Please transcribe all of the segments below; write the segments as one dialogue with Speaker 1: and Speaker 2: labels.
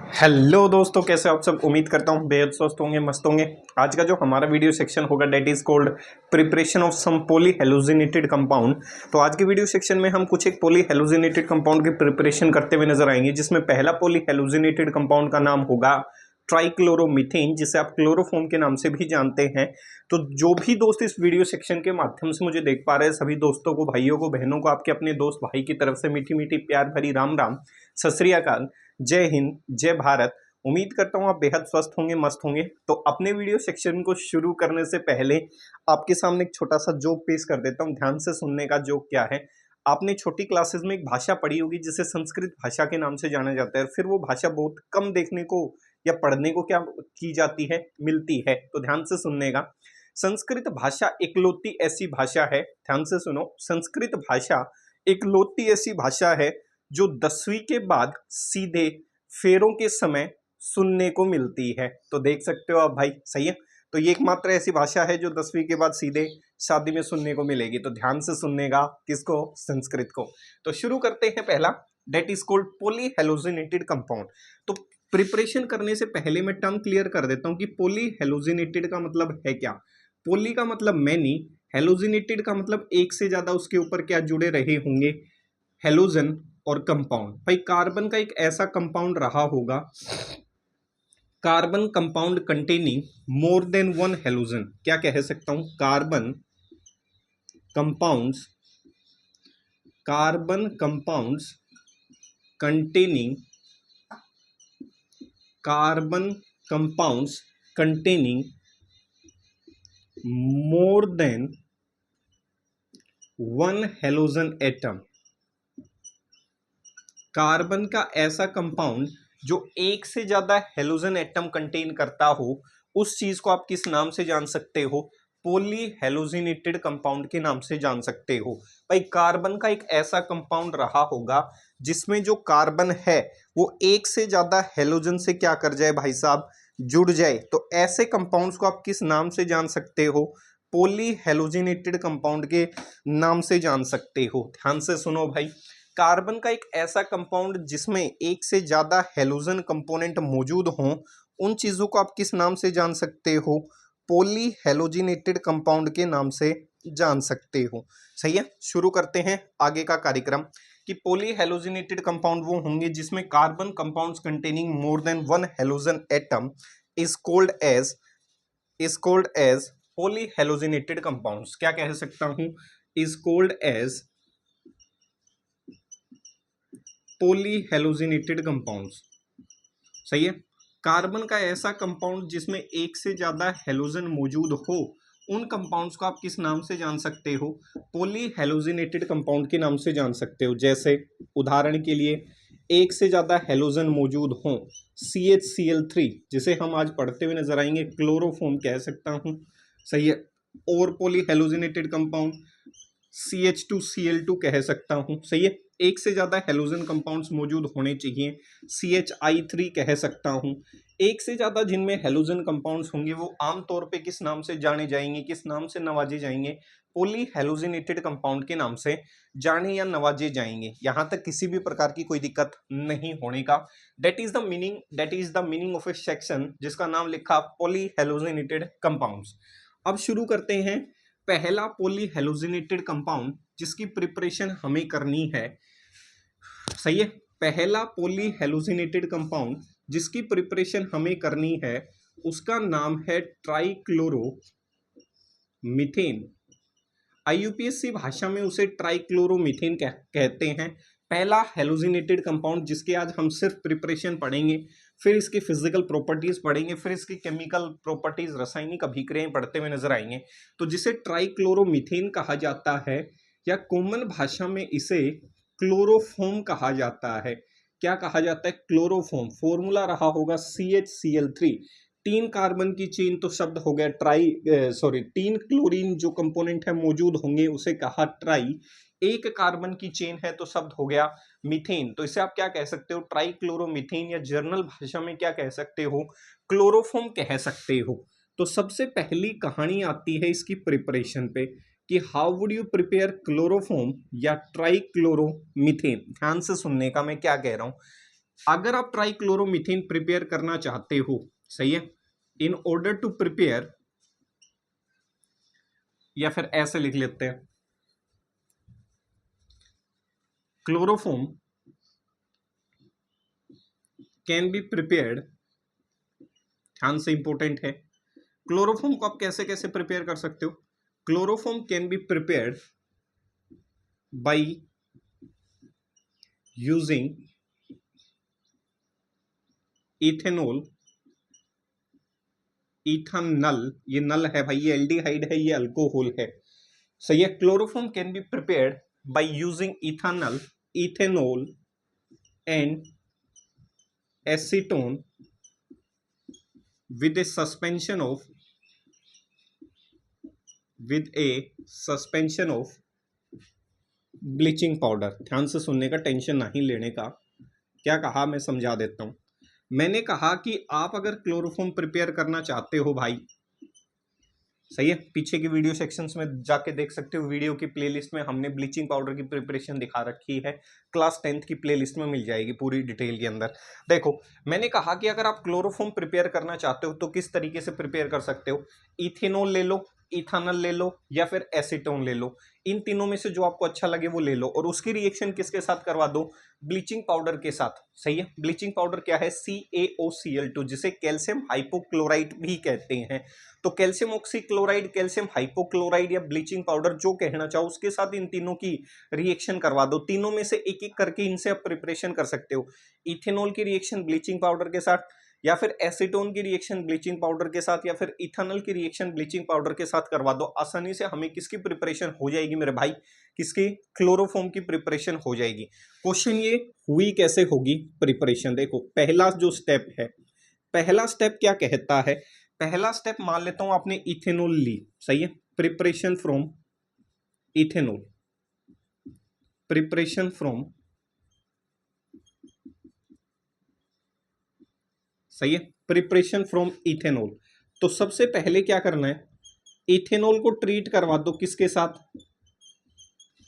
Speaker 1: Hello दोस्तों, कैसे आप सब। उम्मीद करता हूँ बेहद स्वस्थ होंगे, मस्त होंगे। आज का जो हमारा वीडियो सेक्शन होगा that is called preparation of some poly halogenated compound. तो आज के वीडियो सेक्शन में हम कुछ एक पॉली हेलोजिनेटेड कंपाउंड की प्रिपरेशन करते हुए नजर आएंगे, जिसमें पहला पॉली हेलोजिनेटेड कंपाउंड का नाम होगा ट्राइक्लोरोमीथेन, जिसे आप क्लोरोफॉर्म के नाम से भी जानते हैं। तो जो भी दोस्त इस वीडियो सेक्शन के माध्यम से मुझे देख पा रहे हैं, सभी दोस्तों को, भाइयों को, बहनों को, आपके अपने दोस्त भाई की तरफ से मीठी मीठी प्यार भरी राम राम, सत श्री अकाल, जय हिंद, जय भारत। उम्मीद करता हूँ आप बेहद स्वस्थ होंगे, मस्त होंगे। तो अपने वीडियो सेक्शन को शुरू करने से पहले आपके सामने एक छोटा सा जोक पेश कर देता हूँ। ध्यान से सुनने का। जोक क्या है, आपने छोटी क्लासेस में एक भाषा पढ़ी होगी जिसे संस्कृत भाषा के नाम से जाना जाता है। फिर वो भाषा बहुत कम देखने को या पढ़ने को क्या की जाती है, मिलती है। तो ध्यान से सुनने का। संस्कृत भाषा इकलौती ऐसी भाषा है, ध्यान से सुनो, संस्कृत भाषा इकलौती ऐसी भाषा है जो 10वीं के बाद सीधे फेरों के समय सुनने को मिलती है। तो देख सकते हो आप भाई, सही है। तो ये एकमात्र ऐसी भाषा है जो 10वीं के बाद सीधे शादी में सुनने को मिलेगी। तो ध्यान से सुनने का। किसको? संस्कृत को। तो शुरू करते हैं। पहला, that is called poly halogenated compound. तो प्रिपरेशन करने से पहले मैं टर्म क्लियर कर देता हूं कि पॉली हेलोजिनेटेड का मतलब है क्या। पॉली का मतलब मैनी, हेलोजिनेटेड का मतलब एक से ज्यादा उसके ऊपर क्या जुड़े रहे होंगे, हेलोजन और कंपाउंड। भाई कार्बन का एक ऐसा कंपाउंड रहा होगा, carbon compound containing more than one halogen. क्या कह सकता हूं? Compounds carbon compounds containing carbon compounds containing more than one halogen atom. Carbon का ऐसा कंपाउंड जो एक से ज्यादा हेलोजन एटम कंटेन करता हो, उस चीज को आप किस नाम से जान सकते हो? पॉली हेलोजिनेटेड कंपाउंड के नाम से जान सकते हो। भाई कार्बन का एक ऐसा कंपाउंड रहा होगा जिसमें जो कार्बन है वो एक से ज्यादा हेलोजन से क्या कर जाए भाई साहब, जुड़ जाए। तो ऐसे कंपाउंड्स को आप किस नाम से जान सकते हो? पॉली हेलोजिनेटेड कंपाउंड के नाम से जान सकते हो। ध्यान से सुनो भाई, कार्बन का एक ऐसा कंपाउंड जिसमें एक से ज्यादा हेलोजन कंपोनेंट मौजूद हों, उन चीजों को आप किस नाम से जान सकते हो? पॉली हेलोजिनेटेड कंपाउंड के नाम से जान सकते हो। सही है। शुरू करते हैं आगे का कार्यक्रम कि पॉली हेलोजिनेटेड कंपाउंड वो होंगे जिसमें carbon compounds containing more than one halogen atom is called as poly halogenated compounds. क्या कह सकता हूं? Is called as poly halogenated compounds. सही है। कार्बन का ऐसा कंपाउंड जिसमें एक से ज्यादा हेलोजन मौजूद हो, उन कंपाउंड्स को आप किस नाम से जान सकते हो? पॉली हेलोजिनेटेड कंपाउंड के नाम से जान सकते हो। जैसे उदाहरण के लिए एक से ज्यादा हेलोजन मौजूद हो, CHCl3, जिसे हम आज पढ़ते हुए नजर आएंगे, क्लोरोफॉर्म कह सकता हूं। सही है। और पॉली हेलोजिनेटेड कंपाउंड CH2Cl2 कह सकता हूं। सही है। एक से ज्यादा हेलोजन कंपाउंड्स मौजूद होने चाहिए, CHI3 कह सकता हूं। एक से ज्यादा जिनमें हेलोजन कंपाउंड्स होंगे वो आमतौर पे किस नाम से जाने जाएंगे, किस नाम से नवाजे जाएंगे? पॉली हेलोजिनेटेड कंपाउंड के नाम से जाने या नवाजे जाएंगे। यहां तक किसी भी प्रकार की कोई दिक्कत नहीं होने का। That is the meaning of A section जिसका नाम लिखा पॉली हेलोजिनेटेड कंपाउंड्स। अब शुरू करते हैं। पहला पॉली हेलोजिनेटेड कंपाउंड जिसकी प्रिपरेशन हमें करनी है, सही है, पहला पॉली हेलोजिनेटेड कंपाउंड जिसकी प्रिपरेशन हमें करनी है उसका नाम है ट्राइक्लोरोमीथेन। IUPAC भाषा में उसे ट्राइक्लोरोमीथेन कहते हैं। पहला हेलोजिनेटेड कंपाउंड जिसके आज हम सिर्फ प्रिपरेशन पढ़ेंगे, फिर इसकी फिजिकल प्रॉपर्टीज पढ़ेंगे, फिर इसकी केमिकल प्रॉपर्टीज, रासायनिक अभिक्रियाएं पढ़ते हुए नजर आएंगे। तो जिसे ट्राइक्लोरोमीथेन कहा जाता है, या कॉमन भाषा में इसे क्लोरोफॉर्म कहा जाता है। क्या कहा जाता है? क्लोरोफॉर्म। फॉर्मूला रहा होगा CHCl3। तीन कार्बन की चेन तो शब्द हो गया तीन क्लोरीन जो कंपोनेंट है मौजूद होंगे उसे कहा ट्राई। एक कार्बन की चेन है तो शब्द हो गया मीथेन। तो इसे आप क्या कह सकते हो? ट्राई क्लोरोमीथेन, या जर्नल भाषा में क्या कह सकते हो? क्लोरोफॉर्म कह सकते हो। तो सबसे पहली कहानी आती है इसकी प्रिपरेशन पे कि how would you prepare chloroform या ट्राई क्लोरोमीथेन। ध्यान से सुनने का, मैं क्या कह रहा हूं। अगर आप ट्राइक्लोरोमीथेन प्रिपेयर करना चाहते हो, सही है, इन ऑर्डर टू प्रिपेयर, या फिर ऐसे लिख लेते हैं, क्लोरोफॉर्म कैन बी प्रिपेयर्ड, ध्यान से इंपॉर्टेंट है, क्लोरोफॉर्म को आप कैसे कैसे प्रिपेयर कर सकते हो, chloroform can be prepared by using ethanol, ethanol, ये नल है भाई, ये एल्डिहाइड है, ये अल्कोहल है, सही है। Chloroform can be prepared by using ethanol, ethanol and acetone with a suspension of bleaching powder. ध्यान से सुनने का, टेंशन नहीं लेने का। क्या कहा मैं समझा देता हूं। मैंने कहा कि आप अगर क्लोरोफॉर्म प्रिपेयर करना चाहते हो भाई, सही है, पीछे की वीडियो सेक्शंस में जाके देख सकते हो, वीडियो की प्लेलिस्ट में हमने ब्लीचिंग पाउडर की प्रिपरेशन दिखा रखी है, क्लास 10th की प्लेलिस्ट में मिल जाएगी पूरी डिटेल के अंदर। देखो, मैंने कहा कि अगर आप क्लोरोफॉर्म प्रिपेयर करना चाहते हो तो किस तरीके से प्रिपेयर कर सकते हो, इथेनॉल ले लो, इथानल ले लो, या फिर एसीटोन ले लो, इन तीनों में से जो आपको अच्छा लगे वो ले लो, और उसकी रिएक्शन किसके साथ करवा दो, ब्लीचिंग पाउडर के साथ, सही है। ब्लीचिंग पाउडर क्या है, CaOCl2, जिसे कैल्शियम हाइपोक्लोराइड भी कहते हैं। तो कैल्शियम ऑक्सीक्लोराइड, कैल्शियम हाइपोक्लोराइड या ब्लीचिंग पाउडर जो कहना चाहो, उसके साथ इन तीनों की रिएक्शन करवा दो। तीनों में से एक एक करके इनसे आप प्रिपरेशन कर सकते हो, इथेनॉल की रिएक्शन ब्लीचिंग पाउडर के साथ, या फिर एसीटोन की रिएक्शन ब्लीचिंग पाउडर के साथ, या फिर इथेनॉल की रिएक्शन ब्लीचिंग पाउडर के साथ करवा दो। आसानी से हमें किसकी प्रिपरेशन हो जाएगी मेरे भाई, किसकी, क्लोरोफॉर्म की प्रिपरेशन हो जाएगी। क्वेश्चन ये हुई कैसे होगी प्रिपरेशन, देखो पहला जो स्टेप है, पहला स्टेप क्या कहता है, पहला स्टेप मान लेता हूं आपने इथेनॉल ली, सही है, preparation from ethanol, preparation from, सही है, प्रिपरेशन फ्रॉम इथेनॉल। तो सबसे पहले क्या करना है, इथेनॉल को ट्रीट करवा दो किसके साथ,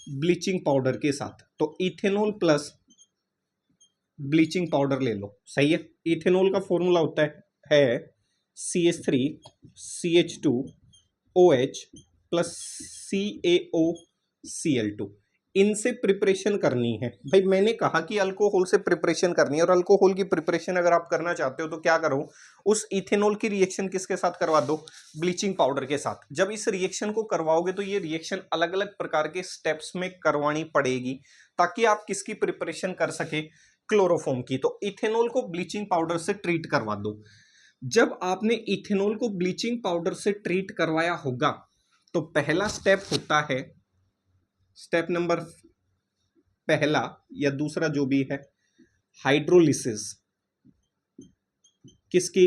Speaker 1: ब्लीचिंग पाउडर के साथ। तो इथेनॉल प्लस ब्लीचिंग पाउडर ले लो, सही है। इथेनॉल का फॉर्मूला होता है CH3CH2OH प्लस CaOCl2। इनसे प्रिपरेशन करनी है भाई। मैंने कहा कि अल्कोहल से प्रिपरेशन करनी है, और अल्कोहल की प्रिपरेशन अगर आप करना चाहते हो तो क्या करो, उस इथेनॉल की रिएक्शन किसके साथ करवा दो, ब्लीचिंग पाउडर के साथ। जब इस रिएक्शन को करवाओगे तो ये रिएक्शन अलग अलग प्रकार के स्टेप्स में करवानी पड़ेगी, ताकि आप किसकी प्रिपरेशन कर सके, क्लोरोफॉर्म की। तो इथेनॉल को ब्लीचिंग पाउडर से ट्रीट करवा दो। जब आपने इथेनॉल को ब्लीचिंग पाउडर से ट्रीट करवाया होगा तो पहला स्टेप होता है, स्टेप नंबर पहला या दूसरा जो भी है, हाइड्रोलिसिस, किसकी,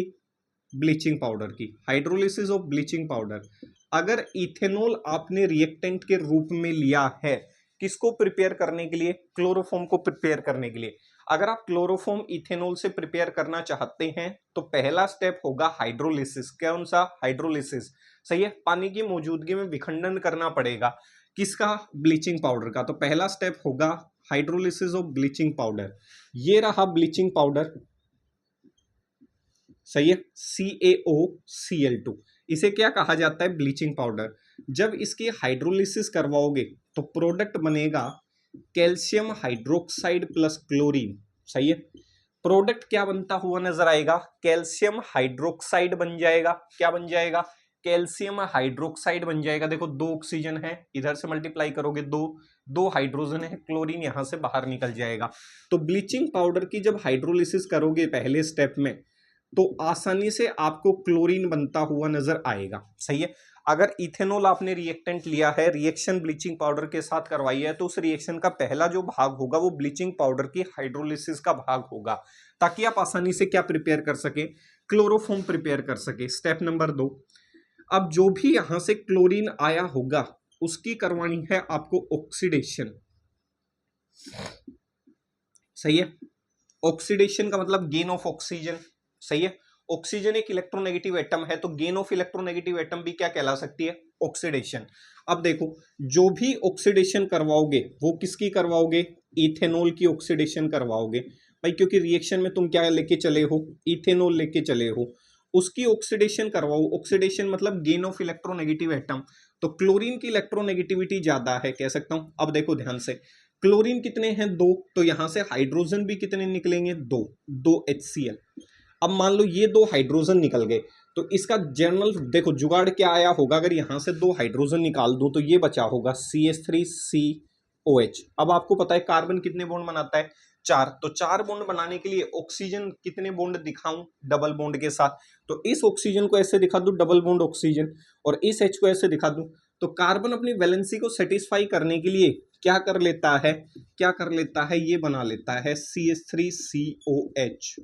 Speaker 1: ब्लीचिंग पाउडर की, हाइड्रोलिसिस ऑफ ब्लीचिंग पाउडर। अगर इथेनॉल आपने रिएक्टेंट के रूप में लिया है, किसको प्रिपेयर करने के लिए, क्लोरोफॉर्म को प्रिपेयर करने के लिए। अगर आप क्लोरोफॉर्म इथेनॉल से प्रिपेयर करना चाहते हैं तो पहला स्टेप होगा हाइड्रोलिसिस। कौन सा, हाइड्रोलिसिस, सही है, पानी की मौजूदगी में विखंडन करना पड़ेगा, किसका, ब्लीचिंग पाउडर का। तो पहला स्टेप होगा हाइड्रोलिसिस ऑफ ब्लीचिंग पाउडर। ये रहा ब्लीचिंग पाउडर, सही है, CaOCl2, इसे क्या कहा जाता है, ब्लीचिंग पाउडर। जब इसकी हाइड्रोलिसिस करवाओगे तो प्रोडक्ट बनेगा कैल्शियम हाइड्रोक्साइड प्लस क्लोरीन, सही है। प्रोडक्ट क्या बनता हुआ नजर आएगा, कैल्शियम हाइड्रोक्साइड बन जाएगा। क्या बन जाएगा, कैल्शियम हाइड्रोक्साइड बन जाएगा। देखो दो ऑक्सीजन है, इधर से मल्टीप्लाई करोगे दो हाइड्रोजन है, क्लोरीन यहां से बाहर निकल जाएगा। तो ब्लीचिंग पाउडर की जब हाइड्रोलिसिस करोगे पहले स्टेप में, तो आसानी से आपको क्लोरीन बनता हुआ नजर आएगा, सही है। अगर इथेनॉल आपने रिएक्टेंट लिया है, रिएक्शन ब्लीचिंग पाउडर के साथ करवाई है, तो उस रिएक्शन का पहला जो भाग होगा वो ब्लीचिंग पाउडर की हाइड्रोलिसिस का भाग होगा, ताकि आप आसानी से क्या प्रिपेयर कर सके, क्लोरोफॉर्म प्रिपेयर कर सके। स्टेप नंबर 2, अब जो भी यहां से क्लोरीन आया होगा उसकी करवानी है आपको ऑक्सीडेशन, सही है। ऑक्सीडेशन का मतलब गेन ऑफ ऑक्सीजन, सही है। ऑक्सीजन एक इलेक्ट्रोनेगेटिव एटम है, तो गेन ऑफ इलेक्ट्रोनेगेटिव एटम भी क्या कहला सकती है, ऑक्सीडेशन। अब देखो, जो भी ऑक्सीडेशन करवाओगे वो किसकी करवाओगे, इथेनॉल की ऑक्सीडेशन करवाओगे। भाई, क्योंकि रिएक्शन में तुम क्या लेके चले हो, इथेनॉल लेके चले हो, उसकी ऑक्सीडेशन करवाओ। ऑक्सीडेशन मतलब गेन ऑफ इलेक्ट्रोनेगेटिव एटम। तो क्लोरीन की इलेक्ट्रोनेगेटिविटी ज्यादा है, कह सकता हूं। अब देखो ध्यान से, क्लोरीन कितने हैं, 2, तो यहां से हाइड्रोजन भी कितने निकलेंगे, 2, 2 HCl। अब मान लो ये 2 हाइड्रोजन निकल गए, तो इसका जनरल देखो जुगाड़ क्या आया होगा, अगर यहां से 2 हाइड्रोजन निकाल दूं तो ये बचा होगा CH3COH। अब आपको पता है कार्बन कितने बॉन्ड बनाता है, 4, तो 4 बॉन्ड बनाने के लिए ऑक्सीजन कितने बॉन्ड दिखाऊं, डबल बॉन्ड के साथ। तो इस ऑक्सीजन को ऐसे दिखा दूं, डबल बॉन्ड ऑक्सीजन, और इस H को ऐसे दिखा दूं। तो कार्बन अपनी वैलेंसी को सेटिस्फाई करने के लिए क्या कर लेता है, क्या कर लेता है, ये बना लेता है CH3COH।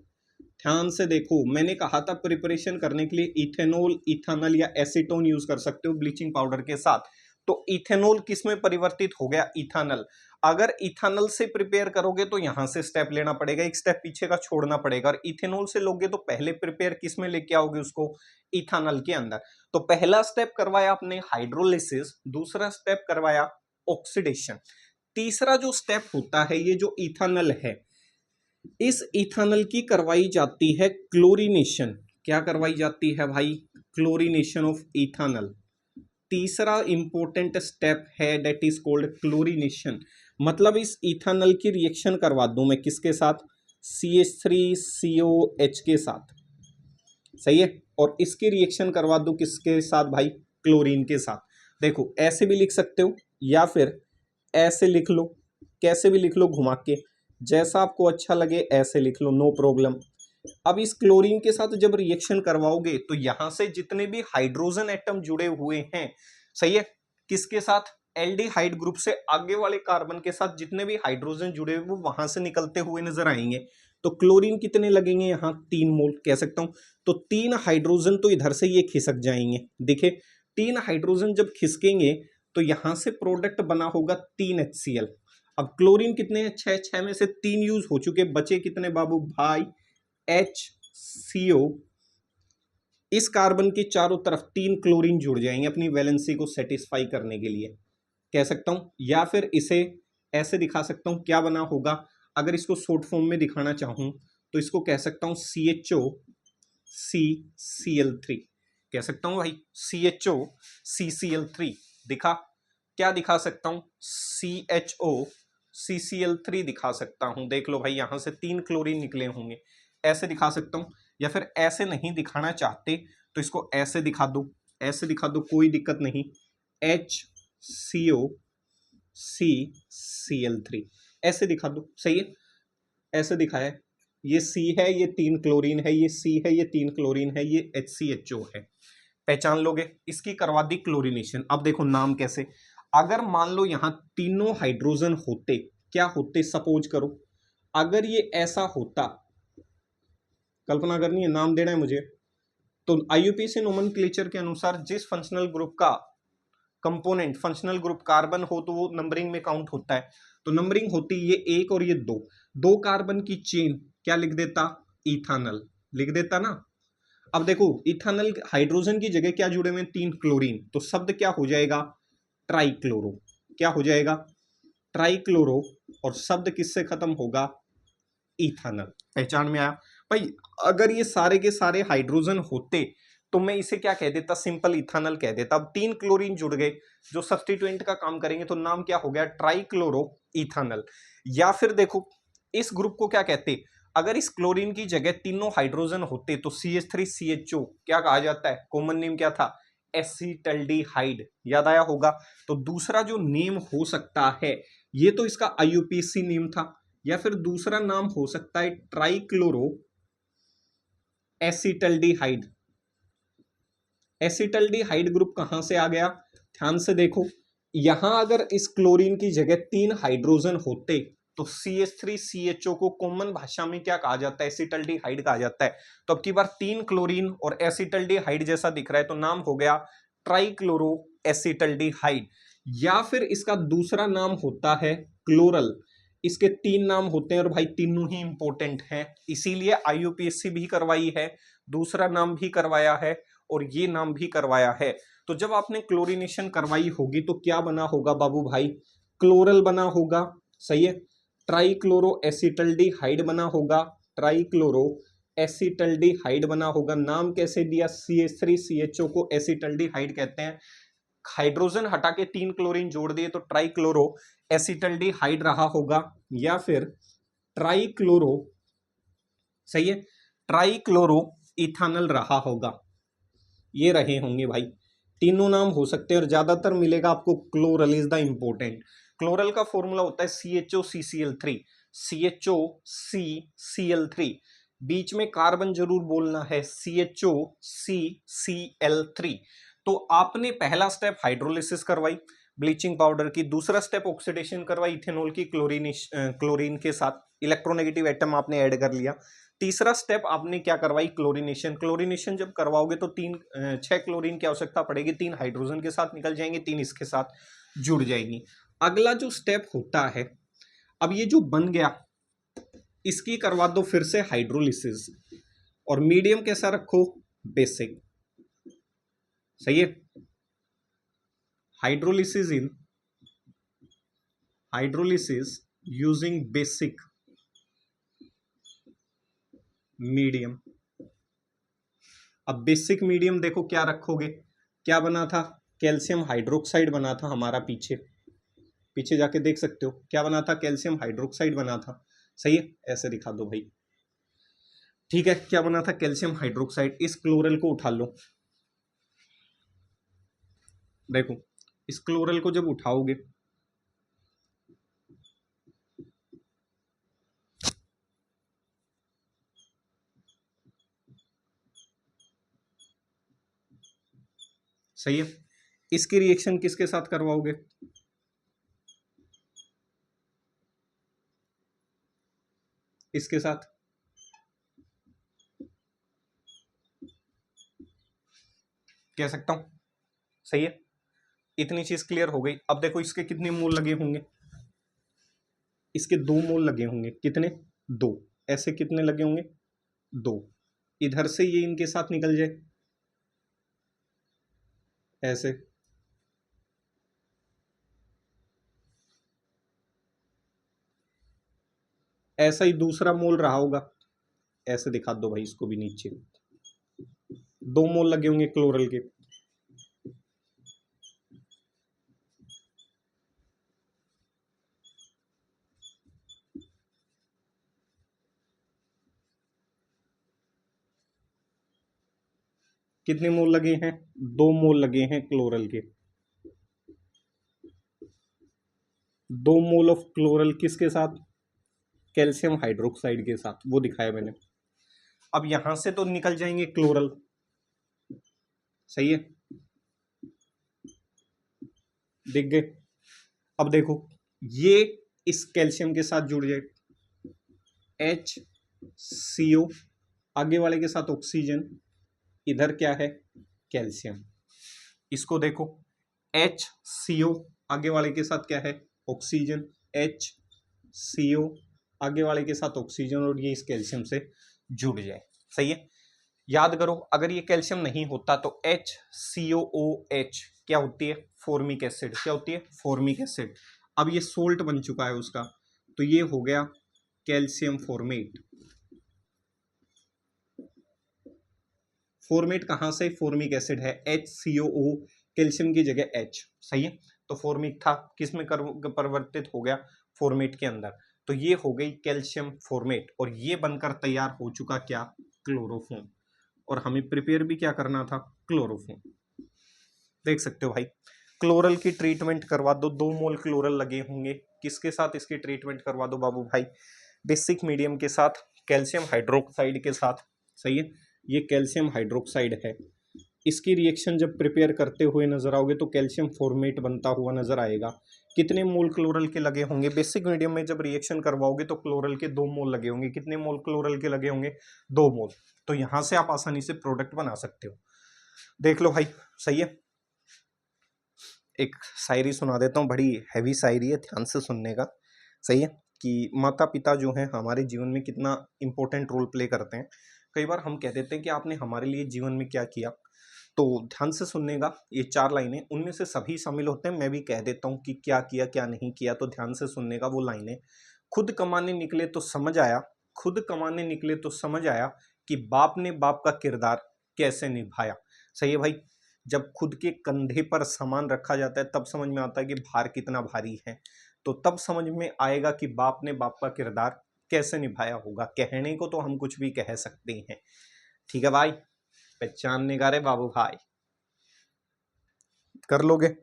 Speaker 1: ध्यान से देखो, मैंने कहा था प्रिपरेशन करने के लिए इथेनॉल, इथानल या एसीटोन यूज कर सकते हो ब्लीचिंग पाउडर के साथ। तो इथेनॉल किस में परिवर्तित हो गया, इथानल। अगर इथानल से प्रिपेयर करोगे तो यहां से स्टेप लेना पड़ेगा, एक स्टेप पीछे का छोड़ना पड़ेगा। और इथेनॉल से लोगे तो पहले प्रिपेयर किस में लेके आओगे उसको, इथानल के अंदर। तो पहला स्टेप करवाया आपने हाइड्रोलिसिस, दूसरा स्टेप करवाया ऑक्सीडेशन, तीसरा जो स्टेप होता है ये जो इथानल है, इस इथानल की करवाई जाती है क्लोरीनेशन। क्या करवाई जाती है भाई, क्लोरीनेशन ऑफ इथानल। तीसरा इंपॉर्टेंट स्टेप है दैट इज कॉल्ड क्लोरीनेशन। मतलब इस इथानल की रिएक्शन करवा दूं मैं किसके साथ, CH3COH के साथ, सही है। और इसकी रिएक्शन करवा दूं किसके साथ भाई, क्लोरीन के साथ। देखो ऐसे भी लिख सकते हो या फिर ऐसे लिख लो, कैसे भी लिख लो घुमा के, जैसा आपको अच्छा लगे ऐसे लिख लो, नो प्रॉब्लम। अब इस क्लोरीन के साथ जब रिएक्शन करवाओगे तो यहां से जितने भी हाइड्रोजन एटम जुड़े हुए हैं, सही है, किसके साथ, एल्डिहाइड ग्रुप से आगे वाले कार्बन के साथ जितने भी हाइड्रोजन जुड़े हुए वो वहां से निकलते हुए नजर आएंगे। तो क्लोरीन कितने लगेंगे यहाँ, 3 मोल कह सकता हूं। तो 3 हाइड्रोजन तो इधर से ये खिसक जाएंगे, देखिए 3 हाइड्रोजन जब खिसकेंगे तो यहां से प्रोडक्ट बना होगा 3 HCl। अब क्लोरीन कितने हैं, 6, 6 में से 3 यूज हो चुके, बचे कितने बाबू भाई, HCO। इस कार्बन की चारों तरफ 3 क्लोरीन जुड़ जाएंगे अपनी वैलेंसी को सेटिस्फाई करने के लिए, कह सकता हूं। या फिर इसे ऐसे दिखा सकता हूं, क्या बना होगा, अगर इसको शॉर्ट फॉर्म में दिखाना चाहूं तो इसको कह सकता हूं CHO CCl3, कह सकता हूं भाई CHO CCl3। दिखा, क्या दिखा सकता हूं, CHO CCl3 दिखा सकता हूं। देख लो भाई, यहां से 3 क्लोरीन निकले होंगे, ऐसे दिखा सकता हूं। या फिर ऐसे नहीं दिखाना चाहते तो इसको ऐसे दिखा दो, ऐसे दिखा दो, कोई दिक्कत नहीं, HCO CCl3 ऐसे दिखा दो, सही है। ऐसे दिखाया है, ये C है, ये 3 क्लोरीन है, ये C है, ये 3 क्लोरीन है, ये HCHO है। पहचान लोगे, इसकी करवा दी क्लोरीनेशन। अब देखो नाम कैसे, अगर मान लो यहां तीनों हाइड्रोजन होते, क्या होते, सपोज करो अगर ये ऐसा होता, कल्पना करनी है, नाम देना है मुझे। तो IUPAC नोमेनक्लेचर के अनुसार जिस फंक्शनल ग्रुप का कंपोनेंट फंक्शनल ग्रुप कार्बन हो तो वो नंबरिंग में काउंट होता है। तो नंबरिंग होती है ये 1 और ये 2, 2 कार्बन की चेन, क्या लिख देता, इथानल लिख देता ना। अब देखो इथानल हाइड्रोजन की जगह क्या जुड़े हुए हैं, 3 क्लोरीन, तो शब्द क्या हो जाएगा, ट्राइक्लोरो। क्या हो जाएगा, ट्राइक्लोरो। और शब्द किससे खत्म होगा, इथानल। पहचान में आया भाई। अगर ये सारे के सारे हाइड्रोजन होते तो मैं इसे क्या कह देता, सिंपल इथानल कह देता। अब 3 क्लोरीन जुड़ गए जो सब्स्टिट्यूएंट का काम करेंगे, तो नाम क्या हो गया, ट्राइक्लोरो इथानल। या फिर देखो इस ग्रुप को क्या कहते, अगर इस क्लोरीन की जगह तीनों हाइड्रोजन होते तो CH3CHO क्या कहा जाता है, कॉमन नेम क्या था, एसिटल्डिहाइड, याद आया होगा। तो दूसरा जो नेम हो सकता है, ये तो इसका IUPAC नेम था, या फिर दूसरा नाम हो सकता है ट्राइक्लोरो एसिटल्डिहाइड। एसिटल्डिहाइड ग्रुप कहां से आ गया, ध्यान से देखो, यहां अगर इस क्लोरीन की जगह 3 हाइड्रोजन होते तो CH3CHO को कॉमन भाषा में क्या कहा जाता है, एसिटल्डिहाइड कहा जाता है। तो अब की बार 3 क्लोरीन और एसिटल्डिहाइड जैसा दिख रहा है, तो नाम हो गया ट्राइक्लोरो एसिटल्डिहाइड। या फिर इसका दूसरा नाम होता है क्लोरल। इसके 3 नाम होते हैं और भाई तीनों ही इंपॉर्टेंट हैं, इसीलिए IUPAC भी करवाई है, दूसरा नाम भी करवाया है और ये नाम भी करवाया है। तो जब आपने क्लोरीनेशन करवाई होगी तो क्या बना होगा बाबू भाई, क्लोरल बना होगा, सही है। ट्राइक्लोरो एसिटल्डिहाइड बना होगा, ट्राइक्लोरो एसिटल्डिहाइड बना होगा। नाम कैसे दिया? CH3CHO को एसिटल्डिहाइड कहते हैं। हाइड्रोजन हटा के 3 क्लोरीन जोड़ दिए तो ट्राइक्लोरो एसिटल्डिहाइड रहा होगा, या फिर ट्राइक्लोरो, सही है, ट्राइक्लोरो इथानल रहा होगा। ये रहे होंगे भाई, तीनों नाम हो सकते हैं और ज्यादातर मिलेगा आपको chloral is the important. Chloral का फॉर्मूला होता है CHOCCl3, CHOCCl3, बीच में कार्बन जरूर बोलना है, CHOCCl3। तो आपने पहला स्टेप हाइड्रोलिसिस करवाई ब्लीचिंग पाउडर की, दूसरा स्टेप ऑक्सीडेशन करवाई इथेनॉल की क्लोरीन के साथ, इलेक्ट्रोनेगेटिव एटम आपने ऐड कर लिया। तीसरा स्टेप आपने क्या करवाई? क्लोरीनेशन। क्लोरीनेशन जब करवाओगे तो 6 क्लोरीन की आवश्यकता पड़ेगी, 3 हाइड्रोजन के साथ निकल जाएंगे, 3 इसके साथ जुड़ जाएंगी। अगला जो स्टेप होता है, अब ये जो बन गया इसकी करवा दो फिर से हाइड्रोलिसिस, और मीडियम कैसा रखो? बेसिक, सही है। Hydrolysis using basic medium. अब बेसिक मीडियम देखो क्या रखोगे, क्या बना था? कैल्शियम हाइड्रोक्साइड बना था हमारा, पीछे जाके देख सकते हो क्या बना था? कैल्शियम हाइड्रोक्साइड बना था, सही है। ऐसे दिखा दो भाई, ठीक है, क्या बना था? Calcium hydroxide. इस क्लोरल को उठा लो, देखो इस क्लोरल को जब उठाओगे सही है, इसकी रिएक्शन किसके साथ करवाओगे? इसके साथ, कह सकता हूं, सही है। इतनी चीज क्लियर हो गई। अब देखो इसके कितने मोल लगे होंगे? इसके 2 मोल लगे होंगे। कितने? 2। ऐसे कितने लगे होंगे? 2। इधर से ये इनके साथ निकल जाए ऐसे, ऐसा ही दूसरा मोल रहा होगा, ऐसे दिखा दो भाई इसको भी नीचे। 2 मोल लगे होंगे क्लोरल के। कितने मोल लगे हैं? 2 मोल लगे हैं क्लोरल के। 2 मोल ऑफ क्लोरल किसके साथ? कैल्शियम हाइड्रोक्साइड के साथ, वो दिखाया मैंने। अब यहां से तो निकल जाएंगे क्लोरल, सही है, दिख गए। अब देखो ये इस कैल्शियम के साथ जुड़ जाए, HCO, आगे वाले के साथ ऑक्सीजन, इधर क्या है? कैल्शियम। इसको देखो HCO, आगे वाले के साथ क्या है? ऑक्सीजन, HCO, आगे वाले के साथ ऑक्सीजन, और ये इस कैल्शियम से जुड़ जाए, सही है। याद करो, अगर ये कैल्शियम नहीं होता तो HCOOH क्या होती है? Formic acid. क्या होती है? Formic acid. अब ये सोल्ट बन चुका है उसका, तो ये हो गया कैल्शियम फॉर्मेट। फॉर्मेट कहां से? फॉर्मिक एसिड है, HCOO, कैल्शियम की जगह H, सही है। तो फॉर्मिक था, किस में परिवर्तित हो गया? फॉर्मेट के अंदर। तो ये हो गई कैल्शियम फॉर्मेट, और ये बनकर तैयार हो चुका क्या? क्लोरोफॉर्म। और हमें प्रिपेयर भी क्या करना था? क्लोरोफॉर्म। देख सकते हो भाई, क्लोरल की ट्रीटमेंट करवा दो। 2 मोल क्लोरल लगे होंगे, किसके साथ इसकी ट्रीटमेंट करवा दो बाबू भाई? बेसिक मीडियम के साथ, कैल्शियम हाइड्रोक्साइड के साथ, सही है। ये कैल्शियम हाइड्रोक्साइड है, इसकी रिएक्शन जब प्रिपेयर करते हुए नजर आओगे तो कैल्शियम फॉर्मेट बनता हुआ नजर आएगा। कितने मोल क्लोरल के लगे होंगे? बेसिक मीडियम में जब रिएक्शन करवाओगे तो क्लोरल के 2 मोल लगे होंगे। कितने मोल क्लोरल के लगे होंगे? 2 मोल। तो यहां से आप आसानी से प्रोडक्ट बना सकते हो। देख लो भाई, सही है। एक शायरी सुना देता हूँ, बड़ी हैवी शायरी है, ध्यान से सुनने का, सही है। कि माता पिता जो हैं हमारे जीवन में कितना इंपॉर्टेंट रोल प्ले करते हैं। कई बार हम कह देते हैं कि आपने हमारे लिए जीवन में क्या किया, तो ध्यान से सुनने का। ये 4 लाइनें, उनमें से सभी शामिल होते हैं, मैं भी कह देता हूँ कि क्या किया क्या नहीं किया, तो ध्यान से सुनने का वो लाइनें। खुद कमाने निकले तो समझ आया, खुद कमाने निकले तो समझ आया कि बाप ने बाप का किरदार कैसे निभाया। सही है भाई, जब खुद के कंधे पर सामान रखा जाता है तब समझ में आता है कि भार कितना भारी है, तो तब समझ में आएगा कि बाप ने बाप का किरदार कैसे निभाया होगा। कहने को तो हम कुछ भी कह सकते हैं, ठीक है भाई, पहचानने का रे बाबू भाई, कर लोगे।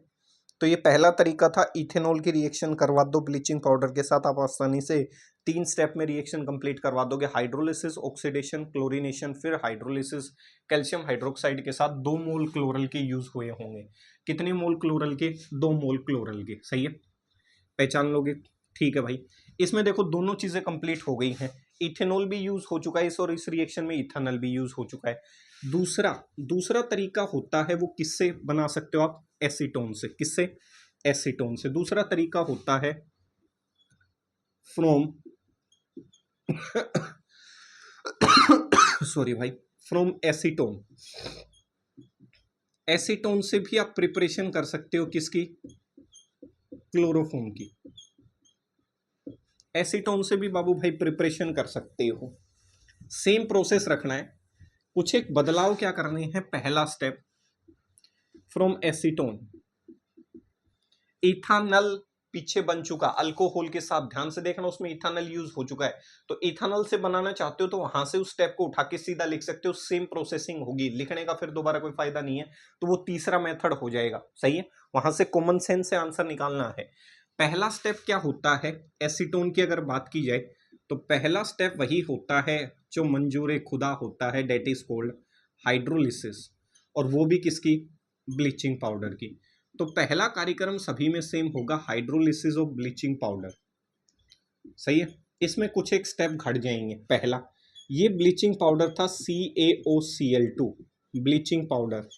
Speaker 1: तो ये पहला तरीका था, इथेनॉल की रिएक्शन करवा दो ब्लीचिंग पाउडर के साथ, आप आसानी से 3 स्टेप में रिएक्शन कंप्लीट करवा दोगे। हाइड्रोलिसिस, ऑक्सीडेशन, क्लोरीनेशन, फिर हाइड्रोलिसिस। कैल्शियम हाइड्रोक्साइड के साथ 2 मोल क्लोरल के यूज हुए होंगे। कितने मोल क्लोरल के? 2 मोल क्लोरल के। सही है, पहचान लोगे, ठीक है भाई। इसमें देखो दोनों चीजें कंप्लीट हो गई हैं, इथेनॉल भी यूज हो चुका है और इस रिएक्शन में इथेनॉल भी यूज हो चुका है। दूसरा तरीका होता है, वो किससे बना सकते हो आप? एसीटोन से। किससे? एसीटोन से। दूसरा तरीका होता है फ्रॉम सॉरी भाई, फ्रॉम एसीटोन। एसीटोन से भी आप प्रिपरेशन कर सकते हो, किसकी? क्लोरोफॉर्म की। एसीटोन से भी बाबू भाई प्रिपरेशन कर सकते हो। सेम प्रोसेस रखना है, कुछ एक बदलाव क्या करने हैं। पहला स्टेप, फ्रॉम एसीटोन इथानल पीछे बन चुका, अल्कोहल के साथ, ध्यान से देखना उसमें इथानल यूज हो चुका है, तो इथानल से बनाना चाहते हो तो वहां से उस स्टेप को उठा के सीधा लिख सकते हो, सेम प्रोसेसिंग होगी, लिखने का फिर दोबारा कोई फायदा नहीं है, तो वो तीसरा मेथड हो जाएगा। सही है, वहां से कॉमन सेंस से आंसर निकालना है। पहला स्टेप क्या होता है एसीटोन की अगर बात की जाए, तो पहला स्टेप वही होता है जो मंजूर खुदा होता है, डेट इज कॉल्ड हाइड्रोलिसिस, और वो भी किसकी? ब्लीचिंग पाउडर की। तो पहला कार्यक्रम सभी में सेम होगा, हाइड्रोलिसिस ऑफ ब्लीचिंग पाउडर। सही है, इसमें कुछ एक स्टेप घट जाएंगे। पहला, ये ब्लीचिंग पाउडर था CaOCl2 ब्लीचिंग पाउडर।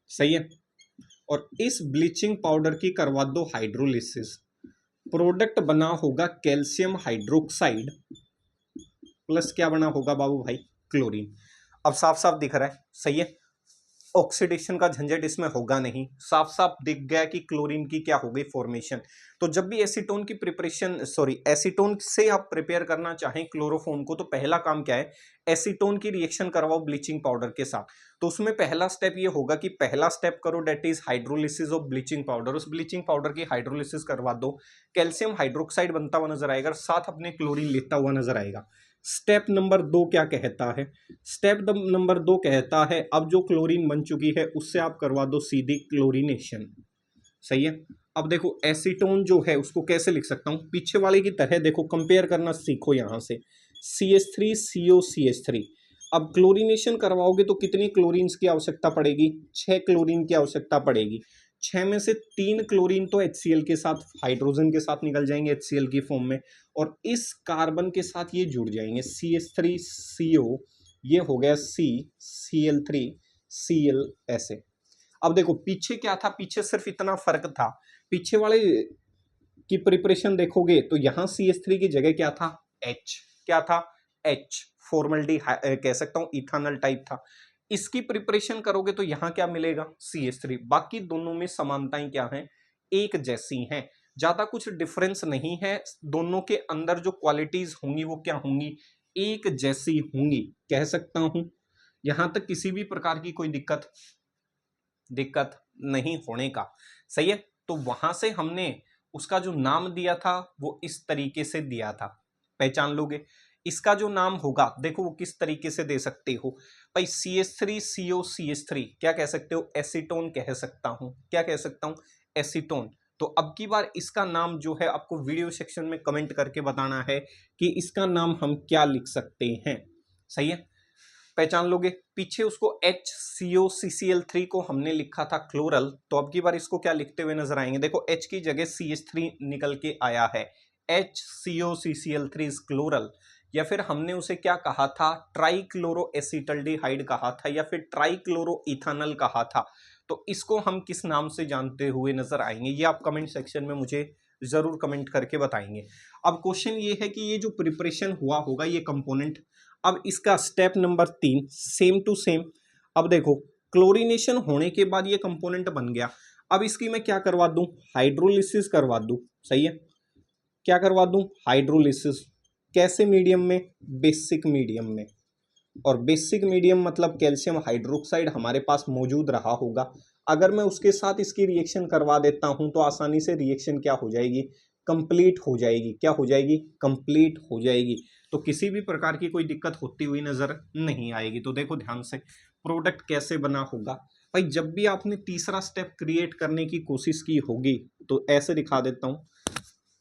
Speaker 1: सही है, और इस ब्लीचिंग पाउडर की करवा दो हाइड्रोलिसिस, प्रोडक्ट बना होगा कैल्शियम हाइड्रोक्साइड प्लस क्या बना होगा बाबू भाई? क्लोरीन। अब साफ साफ दिख रहा है, सही है, ऑक्सीडेशन का झंझट इसमें होगा नहीं, साफ साफ दिख गया कि क्लोरीन की क्या हो गई फॉर्मेशन। तो जब भी एसीटोन की प्रिपरेशन, सॉरी एसीटोन से आप प्रिपेयर करना चाहें क्लोरोफॉर्म को, तो पहला काम क्या है? एसीटोन की रिएक्शन करवाओ ब्लीचिंग पाउडर के साथ। तो उसमें पहला स्टेप ये होगा कि पहला स्टेप करो, that is hydrolysis of bleaching powder. उस ब्लीचिंग पाउडर की हाइड्रोलिसिस करवा दो, कैल्शियम हाइड्रोक्साइड बनता हुआ नजर आएगा, साथ अपने क्लोरीन लेता हुआ नजर आएगा। स्टेप नंबर 2 क्या कहता है? स्टेप नंबर 2 कहता है अब जो क्लोरीन बन चुकी है उससे आप करवा दो सीधी क्लोरीनेशन। सही है, अब देखो एसीटोन जो है उसको कैसे लिख सकता हूं, पीछे वाले की तरह देखो, कंपेयर करना सीखो यहां से, CH3COCH3। अब क्लोरीनेशन करवाओगे तो कितनी क्लोरीन की आवश्यकता पड़ेगी? 6 क्लोरीन की आवश्यकता पड़ेगी। 6 में से 3 क्लोरीन तो HCl के साथ, हाइड्रोजन के साथ निकल जाएंगे HCl की फॉर्म में, और इस कार्बन के साथ ये जुड़ जाएंगे CH3CO, ये हो गया CCl3Cl ऐसे। अब देखो पीछे क्या था, पीछे सिर्फ इतना फर्क था, पीछे वाले की प्रिपरेशन देखोगे तो यहां CH3 की जगह क्या था? H। क्या था? H, फॉर्मल्डी कह सकता हूं, इथानल टाइप था। इसकी प्रिपरेशन करोगे तो यहां क्या मिलेगा? CH3। बाकी दोनों में समानताएं क्या हैं? एक जैसी हैं, ज्यादा कुछ डिफरेंस नहीं है, दोनों के अंदर जो क्वालिटीज होंगी वो क्या होंगी? एक जैसी होंगी, कह सकता हूं। यहां तक किसी भी प्रकार की कोई दिक्कत नहीं होने का। सही है, तो वहां से हमने उसका जो नाम दिया था वो इस तरीके से दिया था, पहचान लोगे। इसका जो नाम होगा देखो वो किस तरीके से दे सकते हो भाई, CH3COCH3 क्या कह सकते हो? एसीटोन कह सकता हूं। क्या कह सकता हूं? एसीटोन। तो अब की बार इसका नाम जो है आपको वीडियो सेक्शन में कमेंट करके बताना है कि इसका नाम हम क्या लिख सकते हैं। सही है, पहचान लोगे। पीछे उसको HCOCCl3 को हमने लिखा था क्लोरल, तो अब की बार इसको क्या लिखते हुए नजर आएंगे? देखो H की जगह CH3 निकल के आया है, HCOCCl3 इज क्लोरल। या फिर हमने उसे क्या कहा था? ट्राइक्लोरोएसिटल्डिहाइड कहा था, या फिर ट्राइक्लोरोइथानल कहा था। तो इसको हम किस नाम से जानते हुए नजर आएंगे, ये आप कमेंट सेक्शन में मुझे जरूर कमेंट करके बताएंगे। अब क्वेश्चन ये है कि ये जो प्रिपरेशन हुआ होगा ये कंपोनेंट, अब इसका step number 3 same to same. अब देखो क्लोरीनेशन होने के बाद ये कंपोनेंट बन गया, अब इसकी मैं क्या करवा दूं? हाइड्रोलिसिस करवा दूं। सही है, क्या करवा दूं, हाइड्रोलिसिस। कैसे मीडियम में, बेसिक मीडियम में। और बेसिक मीडियम मतलब कैल्शियम हाइड्रोक्साइड हमारे पास मौजूद रहा होगा। अगर मैं उसके साथ इसकी रिएक्शन करवा देता हूं तो आसानी से रिएक्शन क्या हो जाएगी, कंप्लीट हो जाएगी। क्या हो जाएगी, कंप्लीट हो जाएगी। तो किसी भी प्रकार की कोई दिक्कत होती हुई नजर नहीं आएगी। तो देखो ध्यान से, प्रोडक्ट कैसे बना होगा भाई। जब भी आपने तीसरा स्टेप क्रिएट करने की कोशिश की होगी तो ऐसे दिखा देता हूं,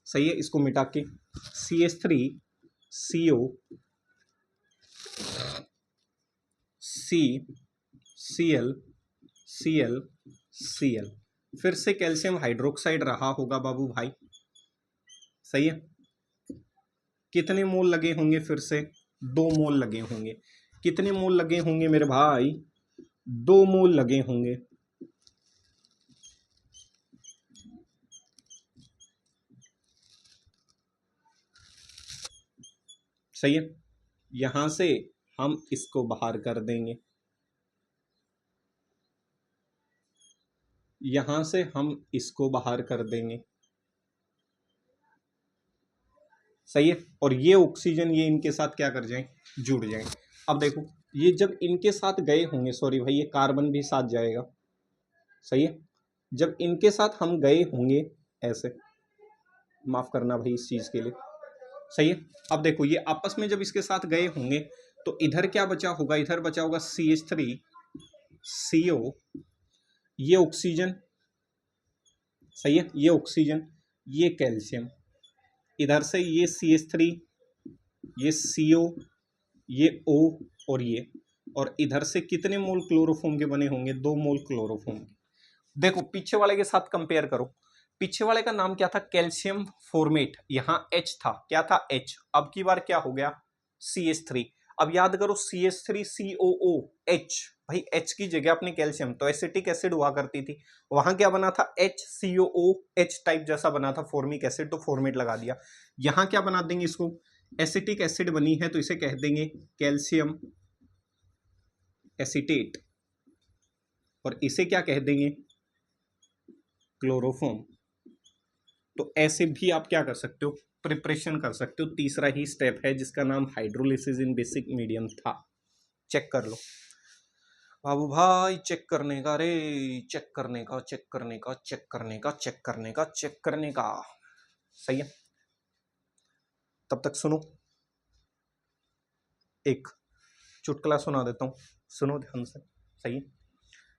Speaker 1: सही है। इसको मिटा के CH3CO CCl Cl Cl, फिर से कैल्शियम हाइड्रोक्साइड रहा होगा बाबू भाई, सही है। कितने मोल लगे होंगे, फिर से 2 मोल लगे होंगे। कितने मोल लगे होंगे मेरे भाई, 2 मोल लगे होंगे। सही है। यहां से हम इसको बाहर कर देंगे, यहां से हम इसको बाहर कर देंगे, सही है। और ये ऑक्सीजन ये इनके साथ क्या कर जाए, जुड़ जाए। अब देखो ये जब इनके साथ गए होंगे, सॉरी भाई ये कार्बन भी साथ जाएगा, सही है। जब इनके साथ हम गए होंगे ऐसे, माफ करना भाई इस चीज के लिए, सही है। अब देखो ये आपस में जब इसके साथ गए होंगे तो इधर क्या बचा होगा, इधर बचा होगा CH3CO, ये ऑक्सीजन, सही है, ये ऑक्सीजन, ये कैल्शियम। इधर से ये CH3, ये CO, ये O और ये, और इधर से कितने मोल क्लोरोफॉर्म के बने होंगे, 2 मोल क्लोरोफॉर्म के। देखो पीछे वाले के साथ कंपेयर करो। पीछे वाले का नाम क्या था, कैल्शियम फॉर्मेट, यहां H था, क्या था H, अब की बार क्या हो गया CH3। अब याद करो CH3COOH, भाई H की जगह अपने कैल्शियम, तो एसिटिक एसिड हुआ करती थी, वहां क्या बना था HCOOH टाइप जैसा बना था फॉर्मिक एसिड, तो फॉर्मेट लगा दिया। यहां क्या बना देंगे इसको, एसिटिक एसिड बनी है तो इसे कह देंगे कैल्शियम एसिटेट, और इसे क्या कह देंगे, क्लोरोफॉर्म। तो ऐसे भी आप क्या कर सकते हो, प्रिपरेशन कर सकते हो। तीसरा ही स्टेप है जिसका नाम हाइड्रोलिसिस इन बेसिक मीडियम था। चेक कर लो बाबू भाई, चेक करने का रे, चेक करने का, चेक करने का, चेक करने का, चेक करने का, चेक करने का, सही है। तब तक सुनो, एक चुटकुला सुना देता हूं, सुनो ध्यान से, सही है।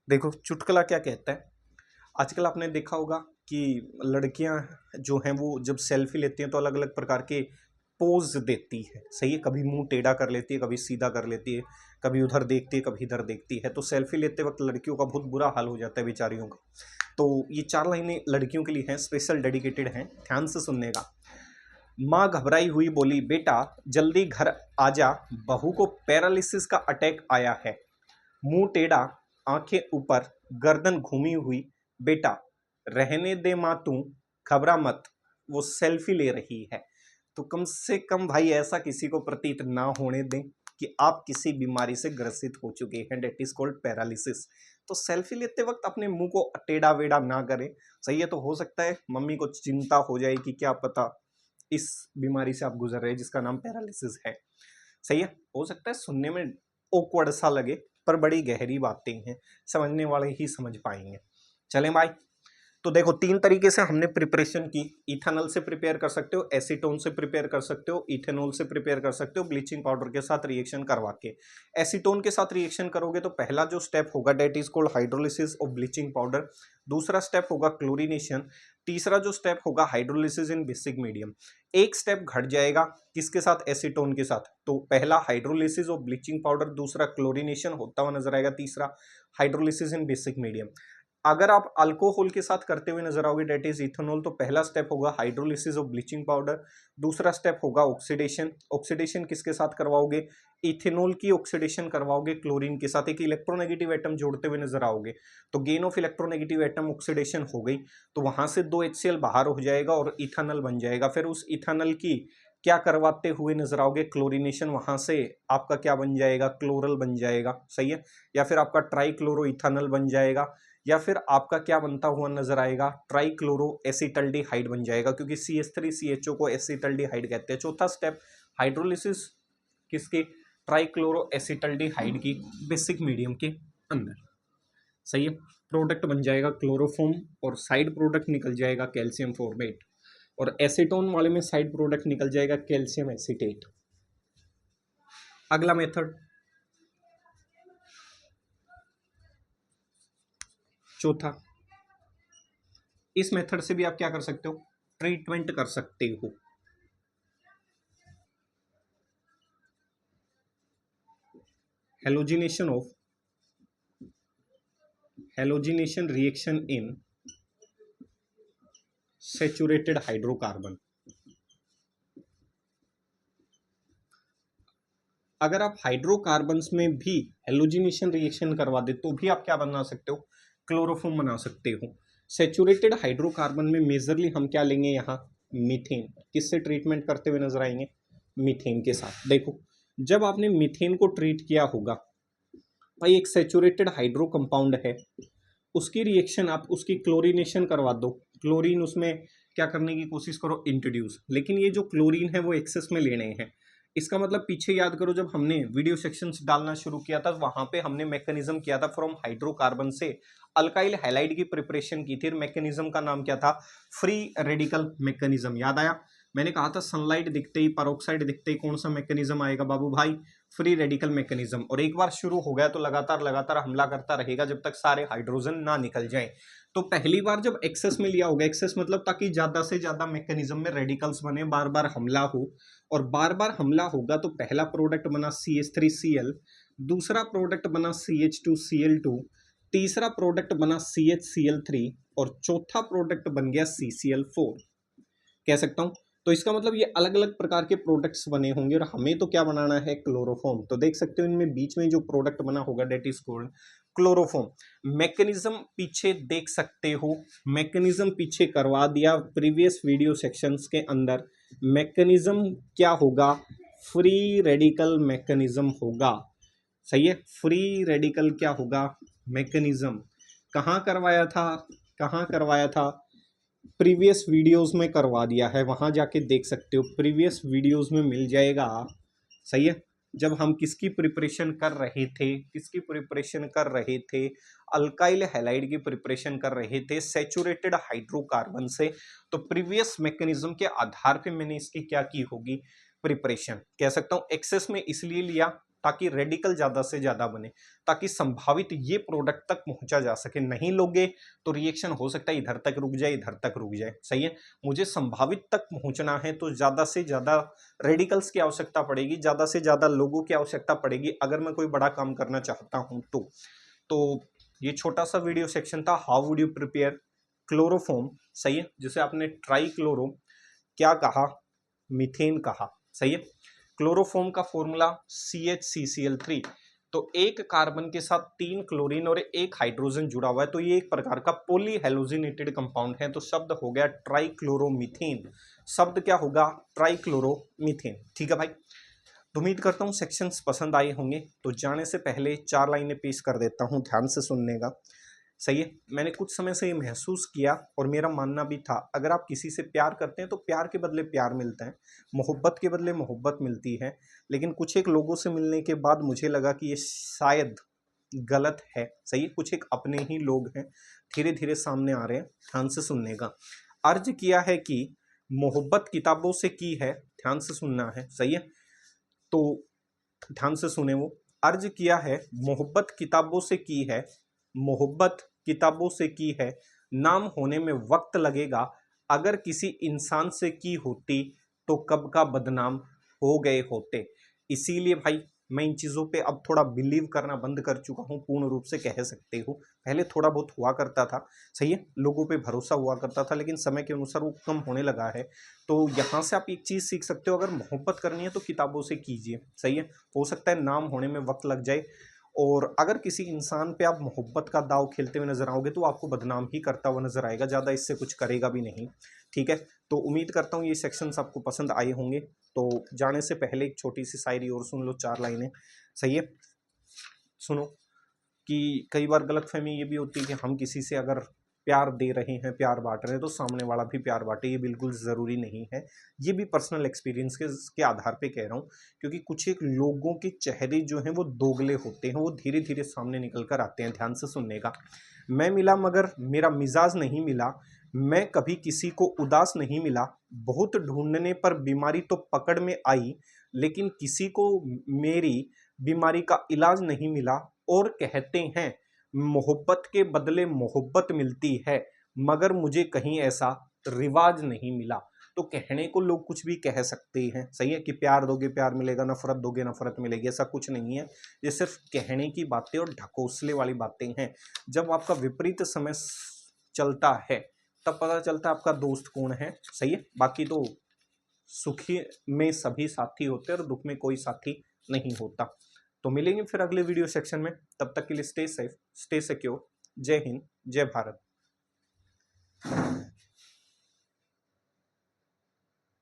Speaker 1: देखो चुटकुला क्या कहता है, आजकल आपने देखा होगा कि लड़कियां जो हैं वो जब सेल्फी लेती हैं तो अलग अलग प्रकार के पोज देती है, सही है। कभी मुंह टेढ़ा कर लेती है, कभी सीधा कर लेती है, कभी उधर देखती है, कभी इधर देखती है। तो सेल्फी लेते वक्त लड़कियों का बहुत बुरा हाल हो जाता है बेचारियों का। तो ये 4 लाइनें लड़कियों के लिए हैं, स्पेशल डेडिकेटेड हैं, ध्यान से सुनने का। माँ घबराई हुई बोली, बेटा जल्दी घर आजा, बहू को पैरालिसिस का अटैक आया है। मुंह टेढ़ा, आंखें ऊपर, गर्दन घूमी हुई, बेटा रहने दे माँ, तू घबरा मत, वो सेल्फी ले रही है। तो कम से कम भाई ऐसा किसी को प्रतीत ना होने दें कि आप किसी बीमारी से ग्रसित हो चुके हैं, डेट इज कॉल्ड पैरालिसिस। तो सेल्फी लेते वक्त अपने मुंह को टेढ़ा वेढ़ा ना करें, सही है। तो हो सकता है मम्मी को चिंता हो जाए कि क्या पता इस बीमारी से आप गुजर रहे हैं जिसका नाम पैरालिसिस है, सही है। हो सकता है सुनने में ओकवर्ड सा लगे पर बड़ी गहरी बातें हैं, समझने वाले ही समझ पाएंगे। चलें भाई, तो देखो 3 तरीके से हमने प्रिपरेशन की। इथेनॉल से प्रिपेयर कर सकते हो, एसीटोन से प्रिपेयर कर सकते हो, इथेनॉल से प्रिपेयर कर सकते हो, ब्लीचिंग पाउडर के साथ रिएक्शन करवा के। एसीटोन के साथ रिएक्शन करोगे तो पहला जो स्टेप होगा that is called hydrolysis of bleaching powder, दूसरा स्टेप होगा क्लोरीनेशन, तीसरा जो स्टेप होगा हाइड्रोलिसिस इन बेसिक मीडियम। एक स्टेप घट जाएगा किसके साथ, एसीटोन के साथ। तो पहला हाइड्रोलिसिस ऑफ ब्लीचिंग पाउडर, दूसरा क्लोरीनेशन होता हुआ नजर आएगा, तीसरा हाइड्रोलिसिस इन बेसिक मीडियम। अगर आप अल्कोहल के साथ करते हुए नजर आओगे डेट इज इथेनॉल, तो पहला स्टेप होगा हाइड्रोलिसिस ऑफ ब्लीचिंग पाउडर, दूसरा स्टेप होगा ऑक्सीडेशन। ऑक्सीडेशन किसके साथ करवाओगे, इथेनॉल की ऑक्सीडेशन करवाओगे क्लोरीन के साथ, एक इलेक्ट्रोनेगेटिव एटम जोड़ते हुए नजर आओगे। तो gain of electronegative atom oxidation हो गई, तो वहां से 2 HCl बाहर हो जाएगा और इथेनॉल बन जाएगा। फिर उस इथेनॉल की क्या करवाते हुए नजर आओगे, क्लोरीनेशन, वहां से आपका क्या बन जाएगा, क्लोरल बन जाएगा, सही है। या फिर आपका ट्राई क्लोरो इथेनॉल बन जाएगा, या फिर आपका क्या बनता हुआ नजर आएगा, ट्राइक्लोरो एसिटल्डिहाइड बन जाएगा, क्योंकि CH3CHO को एसिटल्डिहाइड कहते हैं। चौथा स्टेप हाइड्रोलिसिस किसके, ट्राइक्लोरो एसिटल्डिहाइड की बेसिक मीडियम के अंदर, सही है। प्रोडक्ट बन जाएगा क्लोरोफॉर्म और साइड प्रोडक्ट निकल जाएगा कैल्शियम फॉर्मेट, और एसीटोन वाले में साइड प्रोडक्ट निकल जाएगा कैल्शियम एसीटेट। अगला मेथड चौथा, इस मेथड से भी आप क्या कर सकते हो, ट्रीटमेंट कर सकते हो। Halogenation reaction in saturated hydrocarbon. अगर आप हाइड्रोकार्बन्स में भी हेलोजिनेशन रिएक्शन करवा दे तो भी आप क्या बना सकते हो, क्लोरोफॉर्म बना सकते हो। सैचुरेटेड हाइड्रोकार्बन में मेजरली हम क्या लेंगे यहाँ, मीथेन। किससे ट्रीटमेंट करते हुए नजर आएंगे, मीथेन के साथ। देखो जब आपने मीथेन को ट्रीट किया होगा भाई, एक सैचुरेटेड हाइड्रो कंपाउंड है, उसकी रिएक्शन आप उसकी क्लोरीनेशन करवा दो, क्लोरीन उसमें क्या करने की कोशिश करो, इंट्रोड्यूस। लेकिन ये जो क्लोरीन है वो एक्सेस में लेने हैं। इसका मतलब पीछे याद करो जब हमने वीडियो सेक्शंस डालना शुरू किया था, वहां पे हमने मैकेनिज्म किया था फ्रॉम हाइड्रोकार्बन से अल्काइल हैलाइड की प्रिपरेशन की थी। मैकेनिज्म का नाम क्या था, फ्री रेडिकल मैकेनिज्म। याद आया, मैंने कहा था सनलाइट दिखते ही, परोक्साइड दिखते ही कौन सा मैकेनिज्म आएगा बाबू भाई, फ्री रेडिकल मैकेनिज्म। और एक बार शुरू हो गया तो लगातार लगातार हमला करता रहेगा जब तक सारे हाइड्रोजन ना निकल जाए। तो पहली बार जब एक्सेस में लिया होगा, एक्सेस मतलब ताकि ज्यादा से ज्यादा मैकेनिज्म में रेडिकल्स बने, बार बार हमला हो, और बार बार हमला होगा तो पहला प्रोडक्ट बना CH3Cl, दूसरा प्रोडक्ट बना CH2Cl2, तीसरा प्रोडक्ट बना CHCl3, और चौथा प्रोडक्ट बन गया CCl4 कह सकता हूं। तो इसका मतलब ये अलग अलग प्रकार के प्रोडक्ट्स बने होंगे, और हमें तो क्या बनाना है, क्लोरोफॉर्म। तो देख सकते हो इनमें बीच में जो प्रोडक्ट बना होगा that is called chloroform. Mechanism पीछे देख सकते हो, मैकेनिज्म पीछे करवा दिया प्रीवियस वीडियो सेक्शंस के अंदर। मैकेनिज्म क्या होगा, फ्री रेडिकल मैकेनिज्म होगा, सही है। फ्री रेडिकल क्या होगा, मैकेनिज्म। कहाँ करवाया था, कहाँ करवाया था, प्रीवियस वीडियोस में करवा दिया है, वहां जाके देख सकते हो, प्रीवियस वीडियोस में मिल जाएगा, सही है। जब हम किसकी प्रिपरेशन कर रहे थे, किसकी प्रिपरेशन कर रहे थे, अल्काइल हैलाइड की प्रिपरेशन कर रहे थे सैचुरेटेड हाइड्रोकार्बन से। तो प्रीवियस मैकेनिज्म के आधार पे मैंने इसकी क्या की होगी, प्रिपरेशन। कह सकता हूं एक्सेस में इसलिए लिया ताकि रेडिकल ज्यादा से ज्यादा बने, ताकि संभावित ये प्रोडक्ट तक पहुंचा जा सके। नहीं लोगे तो रिएक्शन हो सकता है इधर तक रुक जाए, इधर तक रुक जाए, सही है। मुझे संभावित तक पहुंचना है तो ज्यादा से ज्यादा रेडिकल्स की आवश्यकता पड़ेगी, ज्यादा से ज्यादा लोगों की आवश्यकता पड़ेगी अगर मैं कोई बड़ा काम करना चाहता हूं तो ये छोटा सा वीडियो सेक्शन था, how would you prepare chloroform, सही है, जिसे आपने ट्राई क्लोरो क्या कहा, मीथेन कहा, सही है। क्लोरोफॉर्म का फॉर्मूला CHCCl3। तो एक कार्बन के साथ 3 क्लोरीन और एक हाइड्रोजन जुड़ा हुआ है, तो ये एक प्रकार का पॉली हेलोजिनेटेड कंपाउंड है। तो शब्द हो गया ट्राइक्लोरोमीथेन, शब्द क्या होगा, ट्राइक्लोरोमीथेन। ठीक है भाई, तो उम्मीद करता हूँ सेक्शंस पसंद आए होंगे। तो जाने से पहले 4 लाइनें पेश कर देता हूँ, ध्यान से सुनने का, सही है। मैंने कुछ समय से ये महसूस किया और मेरा मानना भी था, अगर आप किसी से प्यार करते हैं तो प्यार के बदले प्यार मिलता है, मोहब्बत के बदले मोहब्बत मिलती है। लेकिन कुछ एक लोगों से मिलने के बाद मुझे लगा कि ये शायद गलत है, सही है। कुछ एक अपने ही लोग हैं, धीरे धीरे सामने आ रहे हैं, ध्यान से सुनने का। अर्ज किया है कि मोहब्बत किताबों से की है, ध्यान से सुनना है, सही है। तो ध्यान से सुने, वो अर्ज किया है मोहब्बत किताबों से की है, मोहब्बत किताबों से की है, नाम होने में वक्त लगेगा, अगर किसी इंसान से की होती तो कब का बदनाम हो गए होते। इसीलिए भाई मैं इन चीज़ों पे अब थोड़ा बिलीव करना बंद कर चुका हूँ, पूर्ण रूप से कह सकते हो। पहले थोड़ा बहुत हुआ करता था, सही है, लोगों पे भरोसा हुआ करता था, लेकिन समय के अनुसार वो कम होने लगा है। तो यहाँ से आप एक चीज़ सीख सकते हो, अगर मोहब्बत करनी है तो किताबों से कीजिए, सही है। हो सकता है नाम होने में वक्त लग जाए, और अगर किसी इंसान पे आप मोहब्बत का दाव खेलते हुए नजर आओगे तो आपको बदनाम ही करता हुआ नजर आएगा, ज़्यादा इससे कुछ करेगा भी नहीं, ठीक है। तो उम्मीद करता हूँ ये सेक्शंस आपको पसंद आए होंगे। तो जाने से पहले एक छोटी सी शायरी और सुन लो, 4 लाइनें, सही है, सुनो। कि कई बार गलतफहमी ये भी होती है कि हम किसी से अगर प्यार दे रहे हैं, प्यार बांट रहे हैं, तो सामने वाला भी प्यार बांटे। ये बिल्कुल ज़रूरी नहीं है। ये भी पर्सनल एक्सपीरियंस के आधार पे कह रहा हूँ, क्योंकि कुछ एक लोगों के चेहरे जो हैं वो दोगले होते हैं, वो धीरे धीरे सामने निकल कर आते हैं। ध्यान से सुनने का, मैं मिला मगर मेरा मिजाज नहीं मिला, मैं कभी किसी को उदास नहीं मिला, बहुत ढूंढने पर बीमारी तो पकड़ में आई, लेकिन किसी को मेरी बीमारी का इलाज नहीं मिला। और कहते हैं मोहब्बत के बदले मोहब्बत मिलती है, मगर मुझे कहीं ऐसा रिवाज नहीं मिला। तो कहने को लोग कुछ भी कह सकते हैं, सही है, कि प्यार दोगे प्यार मिलेगा, नफरत दोगे नफरत मिलेगी, ऐसा कुछ नहीं है। ये सिर्फ कहने की बातें और ढकोसले वाली बातें हैं। जब आपका विपरीत समय चलता है तब पता चलता है आपका दोस्त कौन है, सही है। बाकी तो सुखी में सभी साथी होते हैं और दुख में कोई साथी नहीं होता। तो मिलेंगे फिर अगले वीडियो सेक्शन में, तब तक के लिए स्टे सेफ, स्टे सिक्योर। जय हिंद, जय भारत।